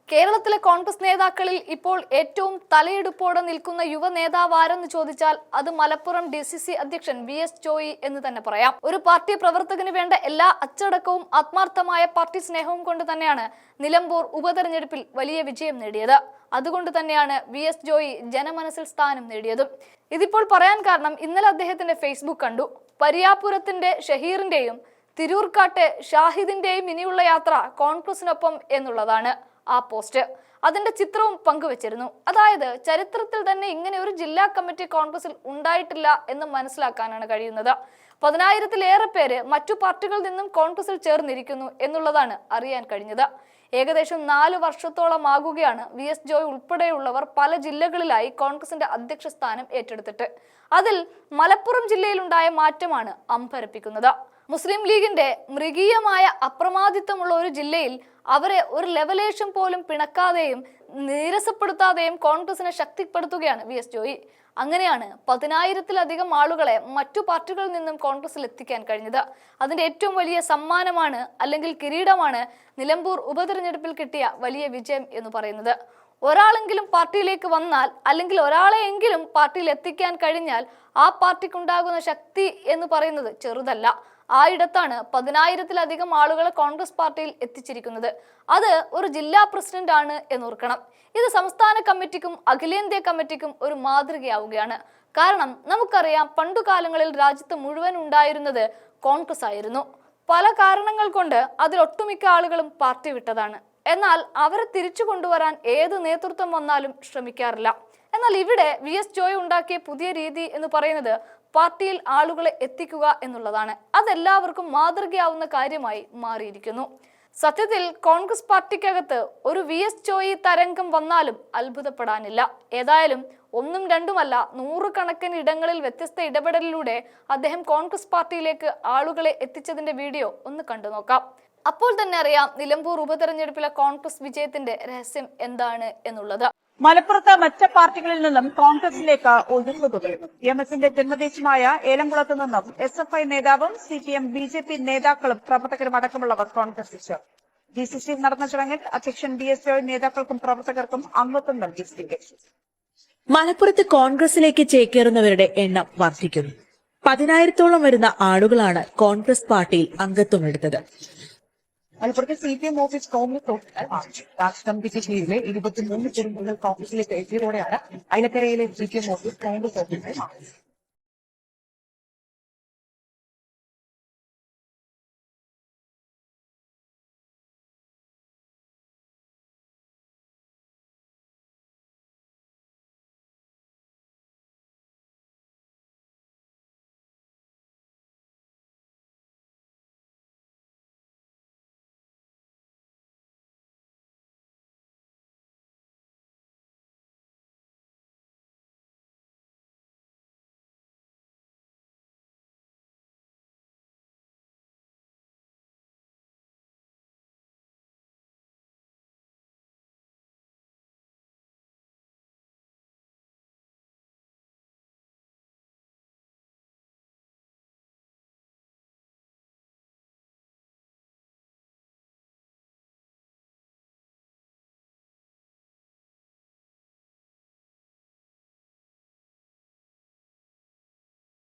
കേരളത്തിലെ കോൺഗ്രസ് നേതാക്കളിൽ ഇപ്പോൾ ഏറ്റവും തലയെടുപ്പോടെ നിൽക്കുന്ന യുവ നേതാവ് ആരെന്ന് ചോദിച്ചാൽ അത് മലപ്പുറം DCC അധ്യക്ഷൻ VS ജോയി എന്ന് തന്നെ പറയാം. ഒരു പാർട്ടി പ്രവർത്തകന് വേണ്ട എല്ലാ അച്ചടക്കവും ആത്മാർത്ഥമായ പാർട്ടി സ്നേഹവും കൊണ്ട് തന്നെയാണ് നിലമ്പൂർ ഉപതെരഞ്ഞെടുപ്പിൽ വലിയ വിജയം നേടിയത്. അതുകൊണ്ട് തന്നെയാണ് VS ജോയി ജനമനസ്സിൽ സ്ഥാനം നേടിയതും. ഇതിപ്പോൾ പറയാൻ കാരണം ഇന്നലെ അദ്ദേഹത്തിന്റെ ഫേസ്ബുക്ക് കണ്ടു. പരിയാപുരത്തിന്റെ ഷഹീറിന്റെയും തിരൂർക്കാട്ടെ ഷാഹിദിന്റെയും ഇനിയുള്ള യാത്ര കോൺഗ്രസിനൊപ്പം എന്നുള്ളതാണ് ആ പോസ്റ്റ്. അതിന്റെ ചിത്രവും പങ്കുവച്ചിരുന്നു. അതായത് ചരിത്രത്തിൽ തന്നെ ഇങ്ങനെ ഒരു ജില്ലാ കമ്മിറ്റി കോൺഗ്രസിൽ ഉണ്ടായിട്ടില്ല എന്ന് മനസ്സിലാക്കാനാണ് കഴിയുന്നത്. 10,000-ലേറെ പേര് മറ്റു പാർട്ടികളിൽ നിന്നും കോൺഗ്രസിൽ ചേർന്നിരിക്കുന്നു എന്നുള്ളതാണ് അറിയാൻ കഴിഞ്ഞത്. ഏകദേശം 4 വർഷത്തോളം ആകുകയാണ് VS ജോയ് ഉൾപ്പെടെയുള്ളവർ പല ജില്ലകളിലായി കോൺഗ്രസിന്റെ അധ്യക്ഷ സ്ഥാനം ഏറ്റെടുത്തിട്ട്. അതിൽ മലപ്പുറം ജില്ലയിലുണ്ടായ മാറ്റമാണ് അമ്പരപ്പിക്കുന്നത്. മുസ്ലിം ലീഗിന്റെ മൃഗീയമായ അപ്രമാദിത്വമുള്ള ഒരു ജില്ലയിൽ അവരെ ഒരു ലെവലേഷൻ പോലും പിണക്കാതെയും നീരസപ്പെടുത്താതെയും കോൺഗ്രസിനെ ശക്തിപ്പെടുത്തുകയാണ് VS ജോയി. അങ്ങനെയാണ് 10,000-ലധികം ആളുകളെ മറ്റു പാർട്ടികളിൽ നിന്നും കോൺഗ്രസിൽ എത്തിക്കാൻ കഴിഞ്ഞത്. അതിന്റെ ഏറ്റവും വലിയ സമ്മാനമാണ് അല്ലെങ്കിൽ കിരീടമാണ് നിലമ്പൂർ ഉപതെരഞ്ഞെടുപ്പിൽ കിട്ടിയ വലിയ വിജയം എന്ന് പറയുന്നത്. ഒരാളെങ്കിലും പാർട്ടിയിലേക്ക് വന്നാൽ അല്ലെങ്കിൽ ഒരാളെയെങ്കിലും പാർട്ടിയിൽ എത്തിക്കാൻ കഴിഞ്ഞാൽ ആ പാർട്ടിക്കുണ്ടാകുന്ന ശക്തി എന്ന് പറയുന്നത് ചെറുതല്ല. ആയിടത്താണ് 10,000-ലധികം ആളുകളെ കോൺഗ്രസ് പാർട്ടിയിൽ എത്തിച്ചിരിക്കുന്നത്. അത് ഒരു ജില്ലാ പ്രസിഡന്റ് ആണ് എന്നോർക്കണം. ഇത് സംസ്ഥാന കമ്മിറ്റിക്കും അഖിലേന്ത്യാ കമ്മിറ്റിക്കും ഒരു മാതൃകയാവുകയാണ്. കാരണം നമുക്കറിയാം, പണ്ടുകാലങ്ങളിൽ രാജ്യത്ത് മുഴുവൻ ഉണ്ടായിരുന്നത് കോൺഗ്രസ് ആയിരുന്നു. പല കാരണങ്ങൾ കൊണ്ട് അതിലൊട്ടുമിക്ക ആളുകളും പാർട്ടി വിട്ടതാണ്. എന്നാൽ അവരെ തിരിച്ചു കൊണ്ടുവരാൻ ഏത് നേതൃത്വം വന്നാലും ശ്രമിക്കാറില്ല. എന്നാൽ ഇവിടെ VS ജോയ് ഉണ്ടാക്കിയ പുതിയ രീതി എന്ന് പറയുന്നത് പാർട്ടിയിൽ ആളുകളെ എത്തിക്കുക എന്നുള്ളതാണ്. അതെല്ലാവർക്കും മാതൃകയാവുന്ന കാര്യമായി മാറിയിരിക്കുന്നു. സത്യത്തിൽ കോൺഗ്രസ് പാർട്ടിക്കകത്ത് ഒരു VS ജോയി തരംഗം വന്നാലും അത്ഭുതപ്പെടാനില്ല. ഏതായാലും ഒന്നും രണ്ടുമല്ല, 100 കണക്കിന് ഇടങ്ങളിൽ വ്യത്യസ്ത ഇടപെടലിലൂടെ അദ്ദേഹം കോൺഗ്രസ് പാർട്ടിയിലേക്ക് ആളുകളെ എത്തിച്ചതിന്റെ വീഡിയോ ഒന്ന് കണ്ടു നോക്കാം. അപ്പോൾ തന്നെ അറിയാം നിലമ്പൂർ ഉപതെരഞ്ഞെടുപ്പിലെ കോൺഗ്രസ് വിജയത്തിന്റെ രഹസ്യം എന്താണ് എന്നുള്ളത്. മലപ്പുറത്ത് മറ്റ് പാർട്ടികളിൽ നിന്നും കോൺഗ്രസിലേക്ക് ഒഴുക്ക് തുടരുന്നു. എംഎസിന്റെ ജന്മദേശമായ ഏലംകുളത്ത് നിന്നും SFI നേതാവും CPM BJP നേതാക്കളും പ്രവർത്തകരും അടക്കമുള്ളവർ കോൺഗ്രസിൽ ചേർന്നു. DCC നടന്ന ചടങ്ങിൽ അധ്യക്ഷൻ VS ജോയ് നേതാക്കൾക്കും പ്രവർത്തകർക്കും അംഗത്വം നൽകി സ്വീകരിച്ചു. മലപ്പുറത്ത് കോൺഗ്രസിലേക്ക് ചേക്കേറുന്നവരുടെ എണ്ണം വർദ്ധിക്കുന്നു. 10,000-ഓളം വരുന്ന ആളുകളാണ് കോൺഗ്രസ് പാർട്ടിയിൽ അംഗത്വം എടുത്തത്. മലപ്പുറത്തെ CPM ഓഫീസ് കോൺഗ്രസ് ഓഫീസ് രാഷ്ട്രീയ കമ്മിറ്റി കീഴിലെ 23 കുടുംബങ്ങൾ കോൺഗ്രസിലേക്ക് എത്തിയതോടെയാണ് അയലക്കരയിലെ CPM ഓഫീസ് കോൺഗ്രസ് ഓഫീസായി മാറിയത്.